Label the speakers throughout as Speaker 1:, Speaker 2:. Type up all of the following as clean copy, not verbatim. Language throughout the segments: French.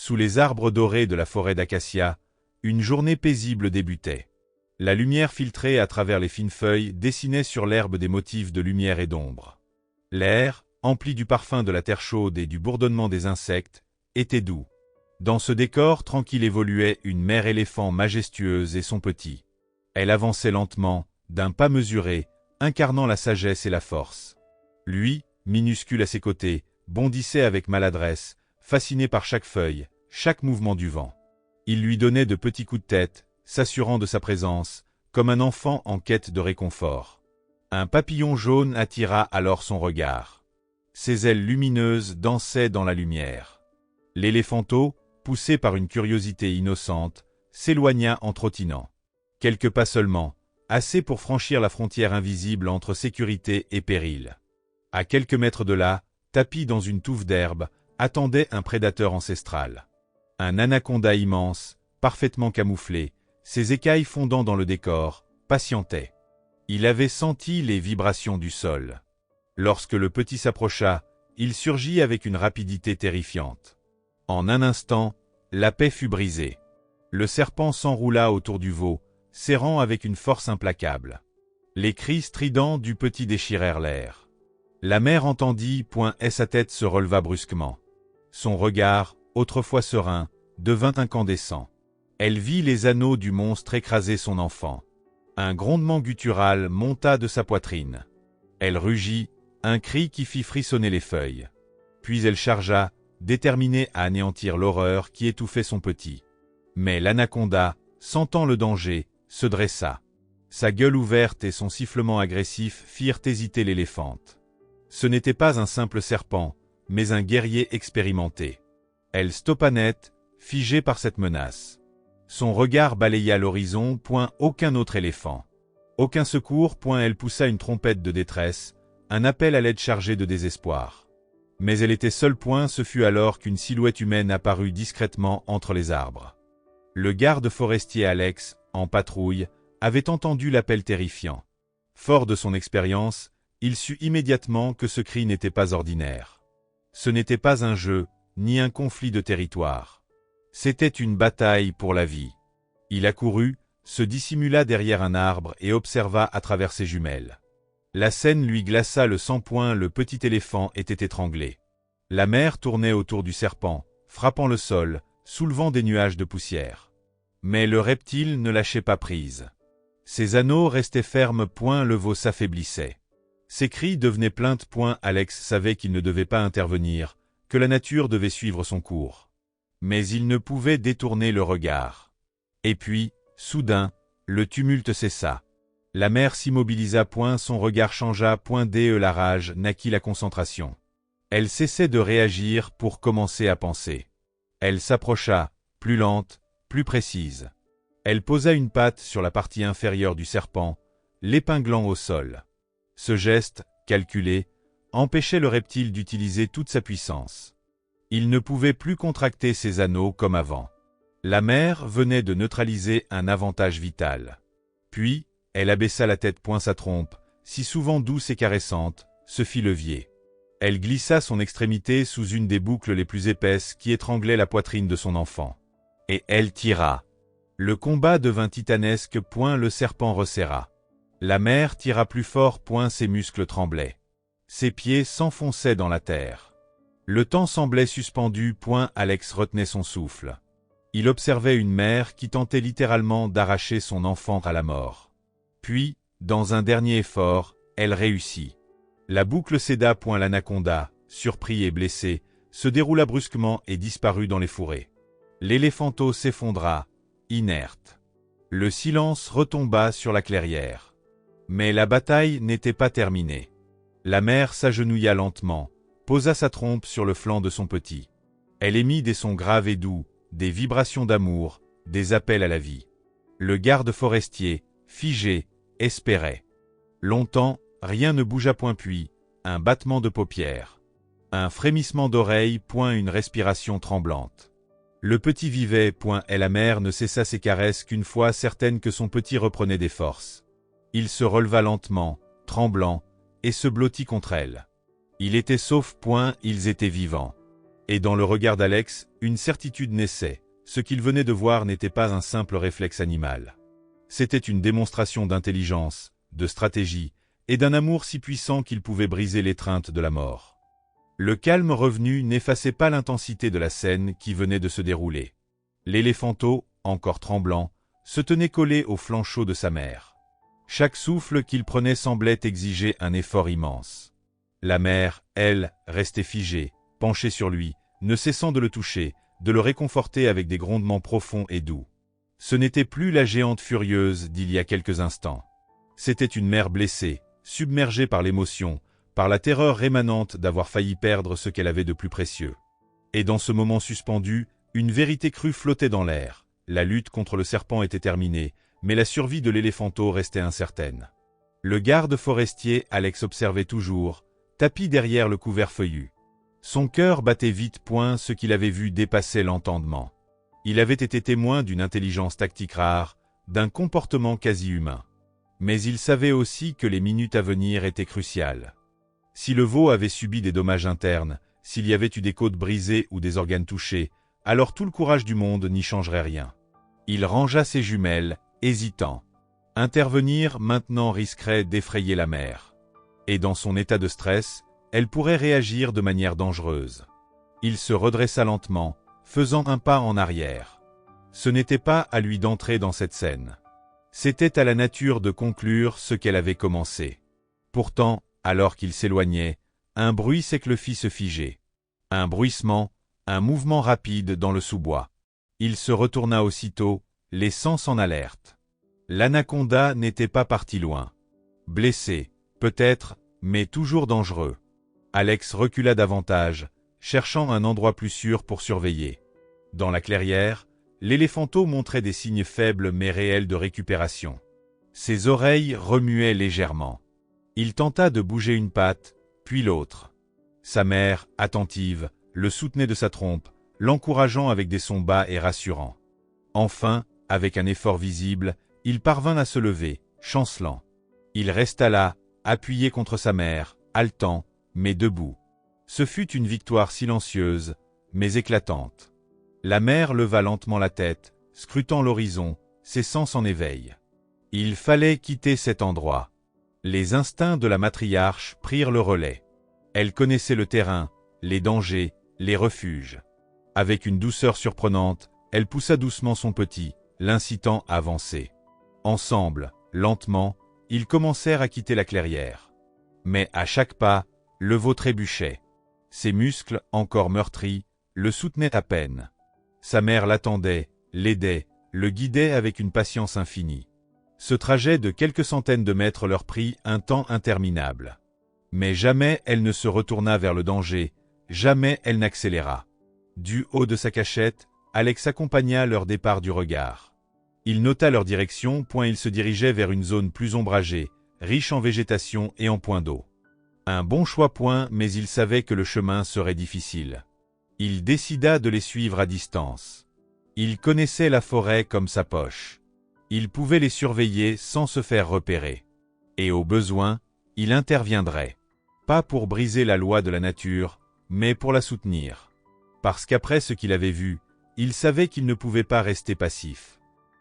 Speaker 1: Sous les arbres dorés de la forêt d'acacia, une journée paisible débutait. La lumière filtrée à travers les fines feuilles dessinait sur l'herbe des motifs de lumière et d'ombre. L'air, empli du parfum de la terre chaude et du bourdonnement des insectes, était doux. Dans ce décor tranquille évoluait une mère éléphant majestueuse et son petit. Elle avançait lentement, d'un pas mesuré, incarnant la sagesse et la force. Lui, minuscule à ses côtés, bondissait avec maladresse, fasciné par chaque feuille, chaque mouvement du vent. Il lui donnait de petits coups de tête, s'assurant de sa présence, comme un enfant en quête de réconfort. Un papillon jaune attira alors son regard. Ses ailes lumineuses dansaient dans la lumière. L'éléphanteau, poussé par une curiosité innocente, s'éloigna en trottinant. Quelques pas seulement, assez pour franchir la frontière invisible entre sécurité et péril. À quelques mètres de là, tapi dans une touffe d'herbe, attendait un prédateur ancestral. Un anaconda immense, parfaitement camouflé, ses écailles fondant dans le décor, patientait. Il avait senti les vibrations du sol. Lorsque le petit s'approcha, il surgit avec une rapidité terrifiante. En un instant, la paix fut brisée. Le serpent s'enroula autour du veau, serrant avec une force implacable. Les cris stridents du petit déchirèrent l'air. La mère entendit, et sa tête se releva brusquement. Son regard, autrefois serein, devint incandescent. Elle vit les anneaux du monstre écraser son enfant. Un grondement guttural monta de sa poitrine. Elle rugit, un cri qui fit frissonner les feuilles. Puis elle chargea, déterminée à anéantir l'horreur qui étouffait son petit. Mais l'anaconda, sentant le danger, se dressa. Sa gueule ouverte et son sifflement agressif firent hésiter l'éléphante. Ce n'était pas un simple serpent, mais un guerrier expérimenté. Elle stoppa net, figée par cette menace. Son regard balaya l'horizon, aucun autre éléphant. Aucun secours, elle poussa une trompette de détresse, un appel à l'aide chargé de désespoir. Mais elle était seule, ce fut alors qu'une silhouette humaine apparut discrètement entre les arbres. Le garde forestier Alex, en patrouille, avait entendu l'appel terrifiant. Fort de son expérience, il sut immédiatement que ce cri n'était pas ordinaire. Ce n'était pas un jeu, ni un conflit de territoire. C'était une bataille pour la vie. Il accourut, se dissimula derrière un arbre et observa à travers ses jumelles. La scène lui glaça le sang, le petit éléphant était étranglé. La mère tournait autour du serpent, frappant le sol, soulevant des nuages de poussière. Mais le reptile ne lâchait pas prise. Ses anneaux restaient fermes, le veau s'affaiblissait. Ses cris devenaient plaintes, Alex savait qu'il ne devait pas intervenir, que la nature devait suivre son cours. Mais il ne pouvait détourner le regard. Et puis, soudain, le tumulte cessa. La mère s'immobilisa, son regard changea, dès la rage naquit la concentration. Elle cessait de réagir pour commencer à penser. Elle s'approcha, plus lente, plus précise. Elle posa une patte sur la partie inférieure du serpent, l'épinglant au sol. Ce geste, calculé, empêchait le reptile d'utiliser toute sa puissance. Il ne pouvait plus contracter ses anneaux comme avant. La mère venait de neutraliser un avantage vital. Puis, elle abaissa la tête, sa trompe, si souvent douce et caressante, se fit levier. Elle glissa son extrémité sous une des boucles les plus épaisses qui étranglaient la poitrine de son enfant. Et elle tira. Le combat devint titanesque, le serpent resserra. La mère tira plus fort, ses muscles tremblaient. Ses pieds s'enfonçaient dans la terre. Le temps semblait suspendu, Alex retenait son souffle. Il observait une mère qui tentait littéralement d'arracher son enfant à la mort. Puis, dans un dernier effort, elle réussit. La boucle céda, l'anaconda, surpris et blessé, se déroula brusquement et disparut dans les fourrés. L'éléphanteau s'effondra, inerte. Le silence retomba sur la clairière. Mais la bataille n'était pas terminée. La mère s'agenouilla lentement, posa sa trompe sur le flanc de son petit. Elle émit des sons graves et doux, des vibrations d'amour, des appels à la vie. Le garde forestier, figé, espérait. Longtemps, rien ne bougea, puis, un battement de paupières. Un frémissement d'oreilles, une respiration tremblante. Le petit vivait, et la mère ne cessa ses caresses qu'une fois certaine que son petit reprenait des forces. Il se releva lentement, tremblant, et se blottit contre elle. Il était sauf, ils étaient vivants. Et dans le regard d'Alex, une certitude naissait. Ce qu'il venait de voir n'était pas un simple réflexe animal. C'était une démonstration d'intelligence, de stratégie, et d'un amour si puissant qu'il pouvait briser l'étreinte de la mort. Le calme revenu n'effaçait pas l'intensité de la scène qui venait de se dérouler. L'éléphanteau, encore tremblant, se tenait collé au flanc chaud de sa mère. Chaque souffle qu'il prenait semblait exiger un effort immense. La mère, elle, restait figée, penchée sur lui, ne cessant de le toucher, de le réconforter avec des grondements profonds et doux. Ce n'était plus la géante furieuse d'il y a quelques instants. C'était une mère blessée, submergée par l'émotion, par la terreur rémanente d'avoir failli perdre ce qu'elle avait de plus précieux. Et dans ce moment suspendu, une vérité crue flottait dans l'air. La lutte contre le serpent était terminée, mais la survie de l'éléphanteau restait incertaine. Le garde forestier, Alex, observait toujours, tapi derrière le couvert feuillu. Son cœur battait vite, point ce qu'il avait vu dépassait l'entendement. Il avait été témoin d'une intelligence tactique rare, d'un comportement quasi humain. Mais il savait aussi que les minutes à venir étaient cruciales. Si le veau avait subi des dommages internes, s'il y avait eu des côtes brisées ou des organes touchés, alors tout le courage du monde n'y changerait rien. Il rangea ses jumelles, hésitant. Intervenir maintenant risquerait d'effrayer la mère. Et dans son état de stress, elle pourrait réagir de manière dangereuse. Il se redressa lentement, faisant un pas en arrière. Ce n'était pas à lui d'entrer dans cette scène. C'était à la nature de conclure ce qu'elle avait commencé. Pourtant, alors qu'il s'éloignait, un bruit sec le fit se figer. Un bruissement, un mouvement rapide dans le sous-bois. Il se retourna aussitôt, les sens en alerte. L'anaconda n'était pas parti loin. Blessé, peut-être, mais toujours dangereux. Alex recula davantage, cherchant un endroit plus sûr pour surveiller. Dans la clairière, l'éléphanteau montrait des signes faibles mais réels de récupération. Ses oreilles remuaient légèrement. Il tenta de bouger une patte, puis l'autre. Sa mère, attentive, le soutenait de sa trompe, l'encourageant avec des sons bas et rassurants. Enfin, avec un effort visible, il parvint à se lever, chancelant. Il resta là, appuyé contre sa mère, haletant, mais debout. Ce fut une victoire silencieuse, mais éclatante. La mère leva lentement la tête, scrutant l'horizon, ses sens en éveil. Il fallait quitter cet endroit. Les instincts de la matriarche prirent le relais. Elle connaissait le terrain, les dangers, les refuges. Avec une douceur surprenante, elle poussa doucement son petit, l'incitant à avancer. Ensemble, lentement, ils commencèrent à quitter la clairière. Mais à chaque pas, le veau trébuchait. Ses muscles, encore meurtris, le soutenaient à peine. Sa mère l'attendait, l'aidait, le guidait avec une patience infinie. Ce trajet de quelques centaines de mètres leur prit un temps interminable. Mais jamais elle ne se retourna vers le danger, jamais elle n'accéléra. Du haut de sa cachette, Alex accompagna leur départ du regard. Il nota leur direction, point ils se dirigeaient vers une zone plus ombragée, riche en végétation et en points d'eau. Un bon choix, point, mais il savait que le chemin serait difficile. Il décida de les suivre à distance. Il connaissait la forêt comme sa poche. Il pouvait les surveiller sans se faire repérer. Et au besoin, il interviendrait. Pas pour briser la loi de la nature, mais pour la soutenir. Parce qu'après ce qu'il avait vu, il savait qu'il ne pouvait pas rester passif.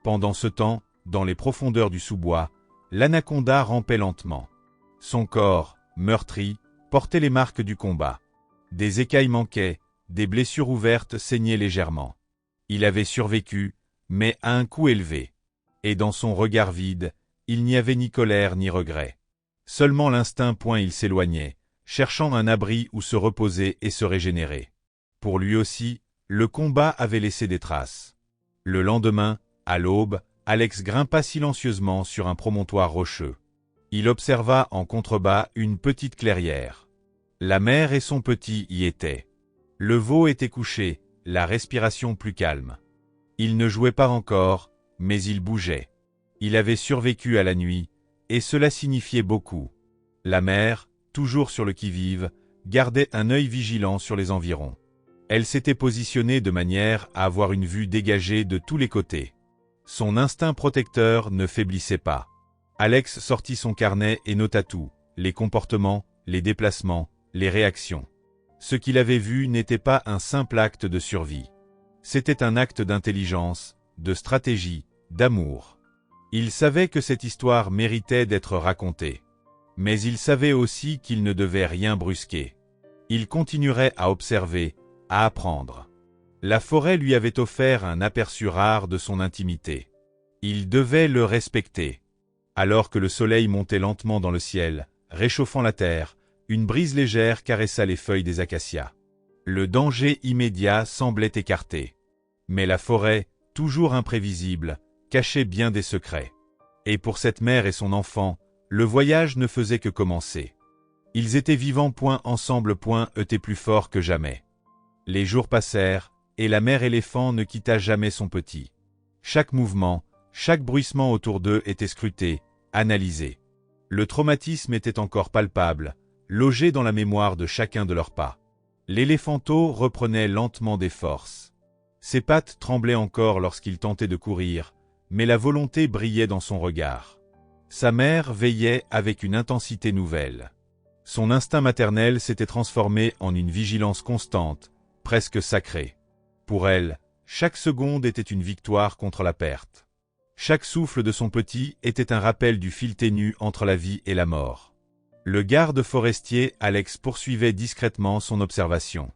Speaker 1: Pendant ce temps, dans les profondeurs du sous-bois, l'anaconda rampait lentement. Son corps, meurtri, portait les marques du combat. Des écailles manquaient, des blessures ouvertes saignaient légèrement. Il avait survécu, mais à un coût élevé. Et dans son regard vide, il n'y avait ni colère ni regret. Seulement l'instinct, point, il s'éloignait, cherchant un abri où se reposer et se régénérer. Pour lui aussi, le combat avait laissé des traces. Le lendemain, à l'aube, Alex grimpa silencieusement sur un promontoire rocheux. Il observa en contrebas une petite clairière. La mère et son petit y étaient. Le veau était couché, la respiration plus calme. Il ne jouait pas encore, mais il bougeait. Il avait survécu à la nuit, et cela signifiait beaucoup. La mère, toujours sur le qui-vive, gardait un œil vigilant sur les environs. Elle s'était positionnée de manière à avoir une vue dégagée de tous les côtés. Son instinct protecteur ne faiblissait pas. Alex sortit son carnet et nota tout, les comportements, les déplacements, les réactions. Ce qu'il avait vu n'était pas un simple acte de survie. C'était un acte d'intelligence, de stratégie, d'amour. Il savait que cette histoire méritait d'être racontée. Mais il savait aussi qu'il ne devait rien brusquer. Il continuerait à observer, à apprendre. La forêt lui avait offert un aperçu rare de son intimité. Il devait le respecter. Alors que le soleil montait lentement dans le ciel, réchauffant la terre, une brise légère caressa les feuilles des acacias. Le danger immédiat semblait écarté. Mais la forêt, toujours imprévisible, cachait bien des secrets. Et pour cette mère et son enfant, le voyage ne faisait que commencer. Ils étaient vivants ensemble étaient plus forts que jamais. Les jours passèrent, et la mère éléphant ne quitta jamais son petit. Chaque mouvement, chaque bruissement autour d'eux était scruté, analysé. Le traumatisme était encore palpable, logé dans la mémoire de chacun de leurs pas. L'éléphanteau reprenait lentement des forces. Ses pattes tremblaient encore lorsqu'il tentait de courir, mais la volonté brillait dans son regard. Sa mère veillait avec une intensité nouvelle. Son instinct maternel s'était transformé en une vigilance constante, presque sacrée. Pour elle, chaque seconde était une victoire contre la perte. Chaque souffle de son petit était un rappel du fil ténu entre la vie et la mort. Le garde forestier Alex poursuivait discrètement son observation.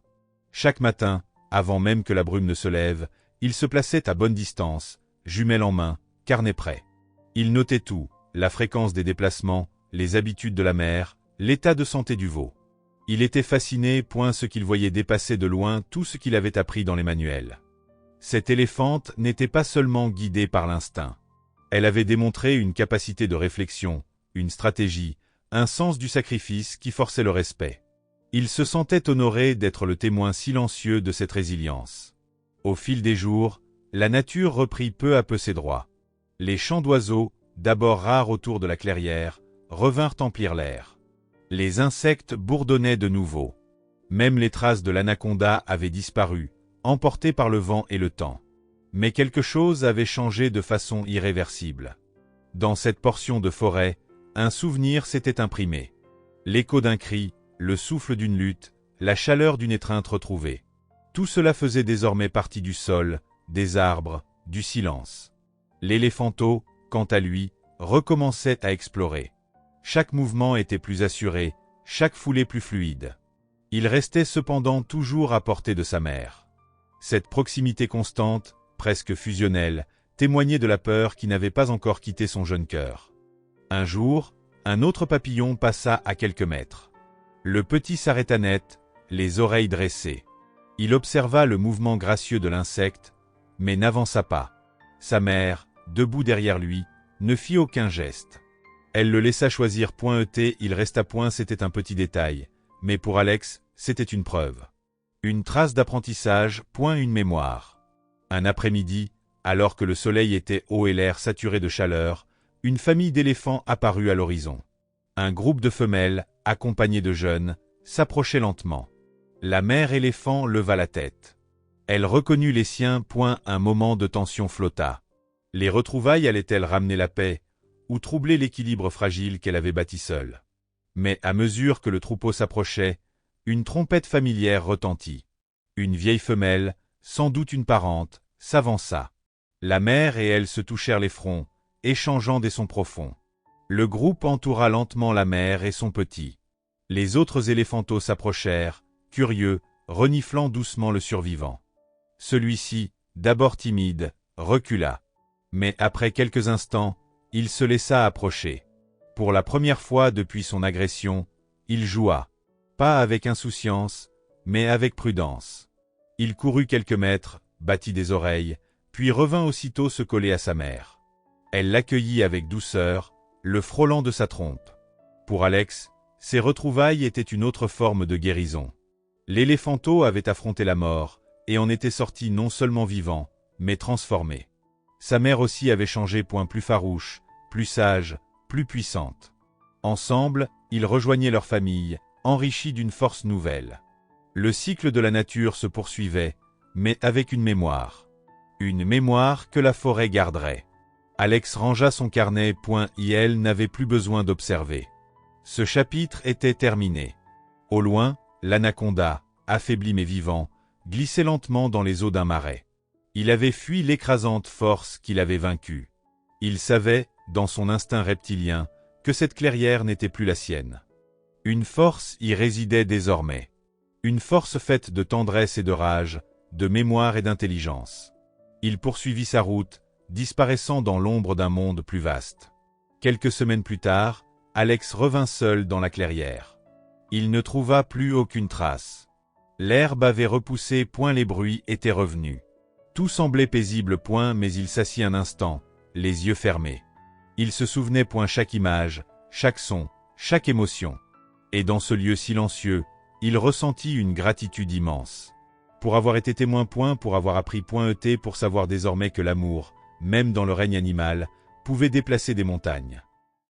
Speaker 1: Chaque matin, avant même que la brume ne se lève, il se plaçait à bonne distance, jumelle en main, carnet prêt. Il notait tout, la fréquence des déplacements, les habitudes de la mère, l'état de santé du veau. Il était fasciné ce qu'il voyait dépasser de loin tout ce qu'il avait appris dans les manuels. Cette éléphante n'était pas seulement guidée par l'instinct. Elle avait démontré une capacité de réflexion, une stratégie, un sens du sacrifice qui forçait le respect. Il se sentait honoré d'être le témoin silencieux de cette résilience. Au fil des jours, la nature reprit peu à peu ses droits. Les chants d'oiseaux, d'abord rares autour de la clairière, revinrent emplir l'air. Les insectes bourdonnaient de nouveau. Même les traces de l'anaconda avaient disparu, emportées par le vent et le temps. Mais quelque chose avait changé de façon irréversible. Dans cette portion de forêt, un souvenir s'était imprimé. L'écho d'un cri, le souffle d'une lutte, la chaleur d'une étreinte retrouvée. Tout cela faisait désormais partie du sol, des arbres, du silence. L'éléphanteau, quant à lui, recommençait à explorer. Chaque mouvement était plus assuré, chaque foulée plus fluide. Il restait cependant toujours à portée de sa mère. Cette proximité constante, presque fusionnelle, témoignait de la peur qui n'avait pas encore quitté son jeune cœur. Un jour, un autre papillon passa à quelques mètres. Le petit s'arrêta net, les oreilles dressées. Il observa le mouvement gracieux de l'insecte, mais n'avança pas. Sa mère, debout derrière lui, ne fit aucun geste. Elle le laissa choisir il resta c'était un petit détail, mais pour Alex, c'était une preuve. Une trace d'apprentissage, une mémoire. Un après-midi, alors que le soleil était haut et l'air saturé de chaleur, une famille d'éléphants apparut à l'horizon. Un groupe de femelles, accompagné de jeunes, s'approchait lentement. La mère éléphant leva la tête. Elle reconnut les siens, un moment de tension flotta. Les retrouvailles allaient-elles ramener la paix, ou troubler l'équilibre fragile qu'elle avait bâti seule? Mais à mesure que le troupeau s'approchait, une trompette familière retentit. Une vieille femelle, sans doute une parente, s'avança. La mère et elle se touchèrent les fronts, échangeant des sons profonds. Le groupe entoura lentement la mère et son petit. Les autres éléphanteaux s'approchèrent, curieux, reniflant doucement le survivant. Celui-ci, d'abord timide, recula. Mais après quelques instants, il se laissa approcher. Pour la première fois depuis son agression, il joua. Pas avec insouciance, mais avec prudence. Il courut quelques mètres, battit des oreilles, puis revint aussitôt se coller à sa mère. Elle l'accueillit avec douceur, le frôlant de sa trompe. Pour Alex, ces retrouvailles étaient une autre forme de guérison. L'éléphanteau avait affronté la mort, et en était sorti non seulement vivant, mais transformé. Sa mère aussi avait changé, plus farouche, plus sage, plus puissante. Ensemble, ils rejoignaient leur famille, enrichis d'une force nouvelle. Le cycle de la nature se poursuivait, mais avec une mémoire. Une mémoire que la forêt garderait. Alex rangea son carnet, il n'avait plus besoin d'observer. Ce chapitre était terminé. Au loin, l'anaconda, affaibli mais vivant, glissait lentement dans les eaux d'un marais. Il avait fui l'écrasante force qui l'avait vaincu. Il savait, dans son instinct reptilien, que cette clairière n'était plus la sienne. Une force y résidait désormais. Une force faite de tendresse et de rage, de mémoire et d'intelligence. Il poursuivit sa route, disparaissant dans l'ombre d'un monde plus vaste. Quelques semaines plus tard, Alex revint seul dans la clairière. Il ne trouva plus aucune trace. L'herbe avait repoussé, point les bruits étaient revenus. Tout semblait paisible, point, mais il s'assit un instant, les yeux fermés. Il se souvenait, point, chaque image, chaque son, chaque émotion. Et dans ce lieu silencieux, il ressentit une gratitude immense. Pour avoir été témoin, point, pour avoir appris, point, pour savoir désormais que l'amour, même dans le règne animal, pouvait déplacer des montagnes.